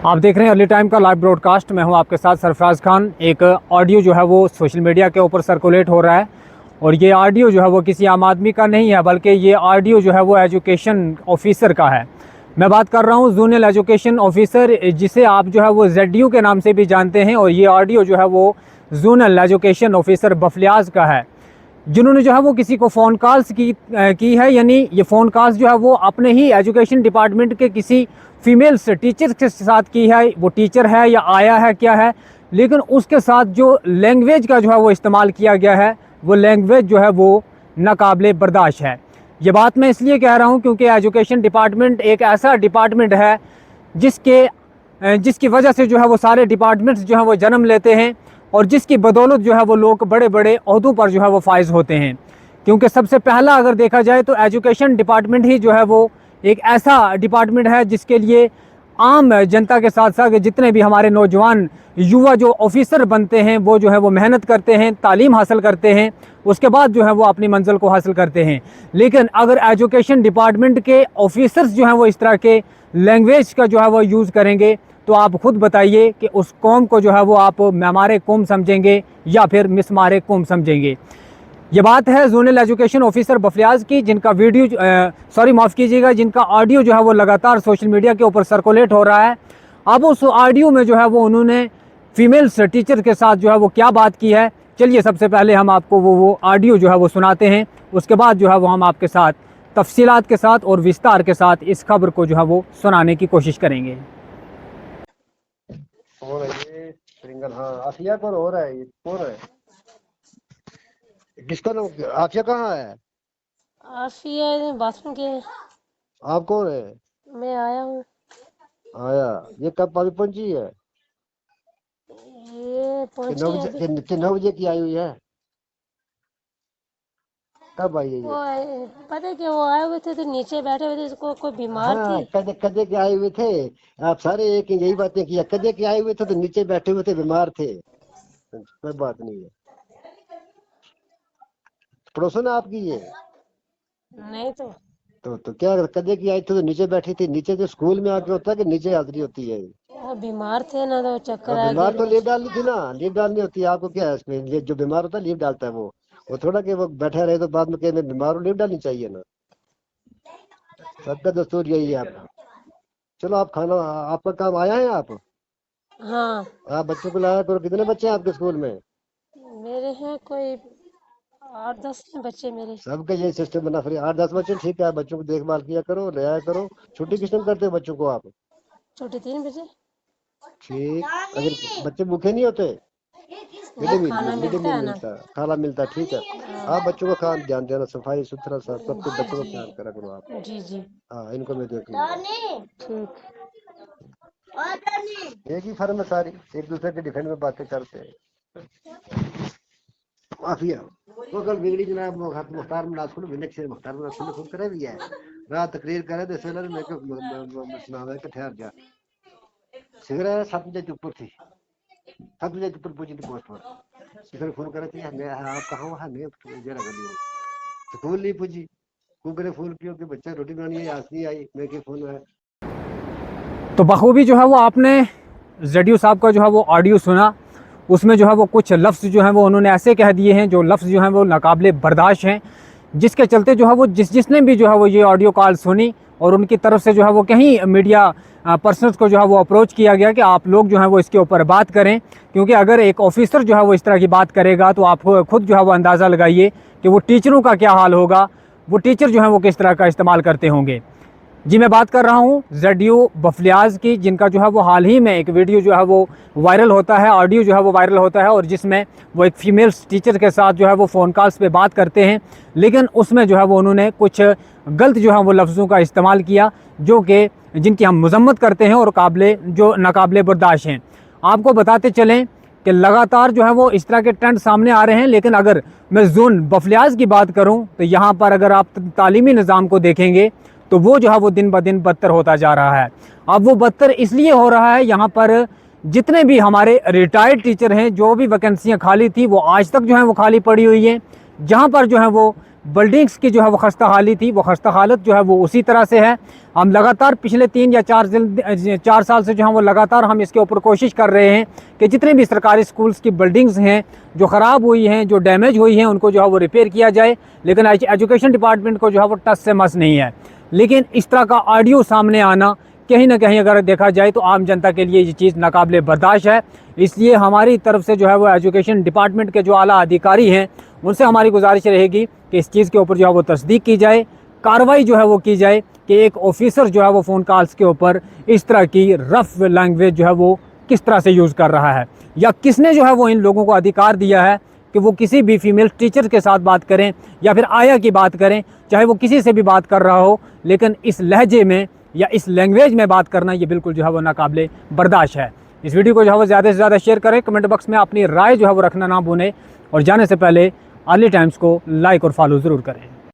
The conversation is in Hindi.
आप देख रहे हैं अर्ली टाइम का लाइव ब्रॉडकास्ट। मैं हूं आपके साथ सरफराज खान। एक ऑडियो जो है वो सोशल मीडिया के ऊपर सर्कुलेट हो रहा है और ये ऑडियो जो है वो किसी आम आदमी का नहीं है, बल्कि ये ऑडियो जो है वो एजुकेशन ऑफिसर का है। मैं बात कर रहा हूं जोनल एजुकेशन ऑफिसर, जिसे आप जो है वो ZU के नाम से भी जानते हैं। और ये ऑडियो जो है वो जोनल एजुकेशन ऑफिसर बफलियाज का है, जिन्होंने जो है वो किसी को फ़ोन कॉल्स की है। यानी ये फ़ोन कॉल्स जो है वो अपने ही एजुकेशन डिपार्टमेंट के किसी फीमेल्स टीचर के साथ की है। वो टीचर है या आया है क्या है, लेकिन उसके साथ जो लैंग्वेज का जो है वो इस्तेमाल किया गया है, वो लैंग्वेज जो है वो नाकाबिले बर्दाश्त है। ये बात मैं इसलिए कह रहा हूँ क्योंकि एजुकेशन डिपार्टमेंट एक ऐसा डिपार्टमेंट है जिसकी वजह से जो है वो सारे डिपार्टमेंट्स जो है वो जन्म लेते हैं और जिसकी बदौलत जो है वो लोग बड़े बड़े ओहदों पर जो है वो फाइज होते हैं। क्योंकि सबसे पहला अगर देखा जाए तो एजुकेशन डिपार्टमेंट ही जो है वो एक ऐसा डिपार्टमेंट है जिसके लिए आम जनता के साथ साथ जितने भी हमारे नौजवान युवा जो ऑफिसर बनते हैं वो जो है वो मेहनत करते हैं, तालीम हासिल करते हैं, उसके बाद जो है वो अपनी मंजिल को हासिल करते हैं। लेकिन अगर एजुकेशन डिपार्टमेंट के ऑफिसर्स जो हैं वो इस तरह के लैंग्वेज का जो है वो यूज़ करेंगे तो आप खुद बताइए कि उस कौम को जो है वो आप मेमारे कौम समझेंगे या फिर मिसमारे कौम समझेंगे। ये बात है जोनल एजुकेशन ऑफिसर बफलियाज की, जिनका माफ़ कीजिएगा, जिनका ऑडियो जो है वो लगातार सोशल मीडिया के ऊपर सर्कुलेट हो रहा है। अब उस ऑडियो में जो है वो उन्होंने फीमेल्स टीचर के साथ जो है वो क्या बात की है, चलिए सबसे पहले हम आपको वो ऑडियो जो है वो सुनाते हैं। उसके बाद जो है वो हम आपके साथ तफसीलात के साथ और विस्तार के साथ इस खबर को जो है वो सुनाने की कोशिश करेंगे। हाँ, आसिया कौन हो रहा है? ये कौन है? किसका नाम? आसिया कहाँ है? आसिया बाथरूम के। आप कौन है? मैं आया हूँ। आया? ये कब अभी पहुंची है? ये पहुंची है अभी। 9 बजे की आई हुई है? कब आई है ये? पता है कि वो आए हुए थे तो नीचे बैठे हुए थे, इसको कोई बीमार हाँ, थी। कदे कदे के आए हुए थे। आप सारे एक ही यही बातें किया, कदे के आए हुए थे तो नीचे बैठे हुए थे, बीमार थे। कोई बात नहीं है। पड़ोसन आपकी ये? नहीं तो क्या कदे की आई थी तो नीचे बैठी थी? नीचे जो स्कूल में आके होता है कि नीचे हाजिरी होती है? वो बीमार थे ना, तो चक्कर आ बीमार तो गया। लीव डालनी थी ना, लीव डालनी होती है। आपको क्या है इसमें? जो बीमार होता है लीव डालता है वो थोड़ा कि वो बैठा रहे तो बाद में कहे मैं बीमार हूँ, लीव डालनी चाहिए ना। सबका दस्तूर यही है आपका। चलो आप खाना, आपका काम आया है आप? हाँ, आप बच्चों को लाया करो। कितने बच्चे हैं आपके स्कूल में? मेरे हैं कोई 8-10 हैं बच्चे मेरे। सबका यही सिस्टम बना फिर। 8-10 बच्चे ठीक है, बच्चों को देखभाल किया करो, ले आया करो। छुट्टी किस टाइम करते हो बच्चों को आप? छोटे 3 बजे। ठीक। अगर बच्चे भूखे नहीं होते? खाना मिड डे मिलता मील है ना। मिलता है, खाना मिलता है, ठीक है। आप बच्चों का खान ध्यान देना, सफाई सुथरा सब कुछ बच्चों का ख्याल करा करो आप। जी जी। हाँ, इनको मैं देख लूंगा। ठीक। एक ही फर्म है सारी, एक दूसरे के डिफेंड में बातें करते हैं। माफिया वो कल बिगड़ी जनाब मुख्तार मुनासिब विनक से मुख्तार मुनासिब ने फोन करे भी है। रात तकरीर करे तो इसलिए मैं को सुनावे के ठहर जा। सिगरेट 7 बजे ऊपर थी, 7 बजे ऊपर पहुंची थी पोस्ट पर। फिर फोन करे थे मैं आप कहाँ हो? मैं जरा गली हूँ। स्कूल नहीं पूछी, कुकरे फोन किया कि बच्चा रोटी बनानी है, आज नहीं आई। मैं के फोन है। तो बखूबी जो है वो आपने ZU साहब का जो है वो ऑडियो सुना। उसमें जो है वो कुछ लफ्ज़ जो हैं वो उन्होंने ऐसे कह दिए हैं, जो लफ्ज़ जो हैं वो नाकाबिले बर्दाश्त हैं, जिसके चलते जो है वो जिसने भी जो है वो ये ऑडियो कॉल सुनी और उनकी तरफ से जो है वो कहीं मीडिया पर्सनल्स को जो है वो अप्रोच किया गया कि आप लोग जो है वो इसके ऊपर बात करें। क्योंकि अगर एक ऑफिसर जो है वो इस तरह की बात करेगा तो आप खुद जो है वो अंदाज़ा लगाइए कि वो टीचरों का क्या हाल होगा, वो टीचर जो हैं वो किस तरह का इस्तेमाल करते होंगे। जी, मैं बात कर रहा हूँ ZU बफलियाज की, जिनका जो है वो हाल ही में एक वीडियो जो है वो वायरल होता है, ऑडियो जो है वो वायरल होता है, और जिसमें वो एक फीमेल टीचर के साथ जो है वो फ़ोन कॉल्स पे बात करते हैं। लेकिन उसमें जो है वो उन्होंने कुछ गलत जो है वो लफ्ज़ों का इस्तेमाल किया, जो कि जिनकी हम मजम्मत करते हैं और जो नाकाबिले बर्दाश्त हैं। आपको बताते चलें कि लगातार जो है वो इस तरह के ट्रेंड सामने आ रहे हैं। लेकिन अगर मैं जोन बफलियाज की बात करूँ तो यहाँ पर अगर आप तालीमी निज़ाम को देखेंगे तो वो जो है वो दिन ब दिन बदतर होता जा रहा है। अब वो बदतर इसलिए हो रहा है, यहाँ पर जितने भी हमारे रिटायर्ड टीचर हैं, जो भी वैकेंसियाँ खाली थी वो आज तक जो है वो खाली पड़ी हुई हैं। जहाँ पर जो है वो बिल्डिंग्स की जो है वो खस्ता हाली थी, वो खस्ता हालत जो है वो उसी तरह से है। हम लगातार पिछले 3 या 4 साल से जो है वो लगातार हम इसके ऊपर कोशिश कर रहे हैं कि जितने भी सरकारी स्कूल्स की बिल्डिंग्स हैं जो ख़राब हुई हैं, जो डैमेज हुई हैं, उनको जो है वो रिपेयर किया जाए। लेकिन एजुकेशन डिपार्टमेंट को जो है वो टस से मस नहीं है। लेकिन इस तरह का ऑडियो सामने आना कहीं ना कहीं अगर देखा जाए तो आम जनता के लिए ये चीज़ नाकाबिले बर्दाश्त है। इसलिए हमारी तरफ से जो है वो एजुकेशन डिपार्टमेंट के जो आला अधिकारी हैं उनसे हमारी गुजारिश रहेगी कि इस चीज़ के ऊपर जो है वो तस्दीक की जाए, कार्रवाई जो है वो की जाए कि एक ऑफिसर जो है वो फ़ोन कॉल्स के ऊपर इस तरह की रफ लैंग्वेज जो है वो किस तरह से यूज़ कर रहा है, या किसने जो है वो इन लोगों को अधिकार दिया है कि वो किसी भी फीमेल टीचर के साथ बात करें या फिर आया की बात करें, चाहे वो किसी से भी बात कर रहा हो, लेकिन इस लहजे में या इस लैंग्वेज में बात करना ये बिल्कुल जो है वो नाकाबिले बर्दाश्त है। इस वीडियो को जो है वो ज़्यादा से ज़्यादा शेयर करें, कमेंट बॉक्स में अपनी राय जो है वो रखना ना भूलें और जाने से पहले अर्ली टाइम्स को लाइक और फॉलो ज़रूर करें।